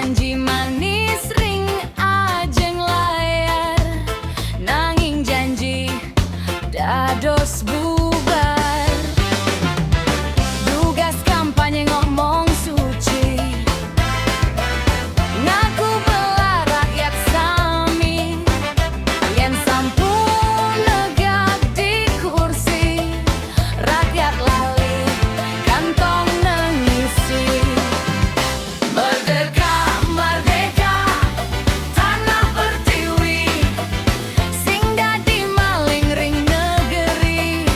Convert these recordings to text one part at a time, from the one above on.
janji manis ring ajeng layar, nanging janji dados bubar. Tugas kampanye ngomong suci, ngaku bela rakyat sami, yen sampun negak di kursi, rakyat lali kantong nangisi. Merdeka, merdeka, tanah pertiwi, sing dadi maling ring negeri.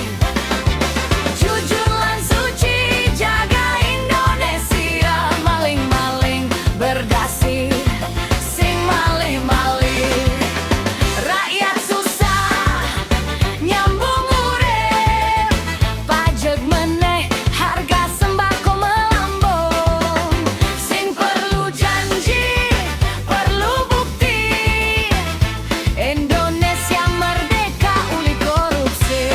Jujur lan suci, jaga Indonesia, maling-maling berdasi, sing malih-malih. Rakyat susah, nyambung urip, pajak meneh, harga sembako melambung. Sing perlu janji, perlu bukti, Indonesia merdeka uli korupsi.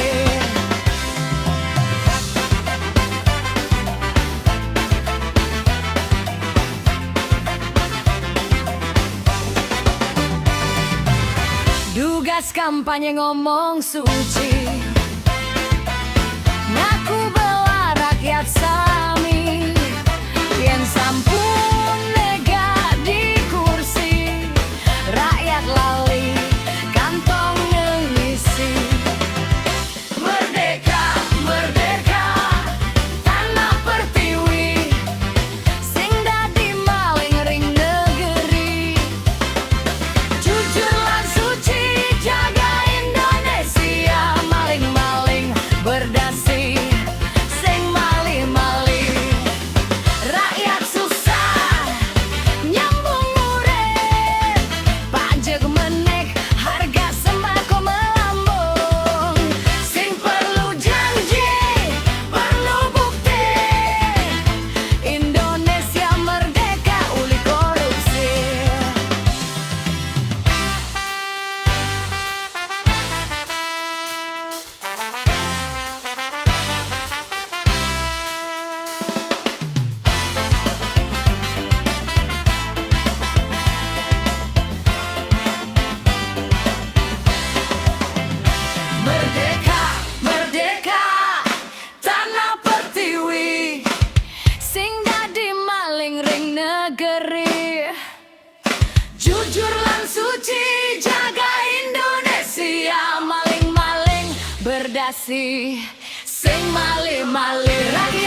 Tugas kampanye ngomong suci, ngaku bela rakyat sami, yen sampun negak di kursi, rakyat lali kantong ngisi. Merdeka, merdeka, tanah pertiwi, sing dadi maling ring negeri. Jujur lan suci, jaga Indonesia, maling-maling berdasi, sing malih-malih. Rakyat susah, nyambung urip, pajak menek, harga sembako melambung. Sing perlu janji, perlu bukti, Indonesia merdeka uli korupsi. Merdeka, merdeka, tanah pertiwi, sing dadi maling ring negeri. Jujur lan suci, jaga Indonesia, maling-maling berdasi, sing malih-malih.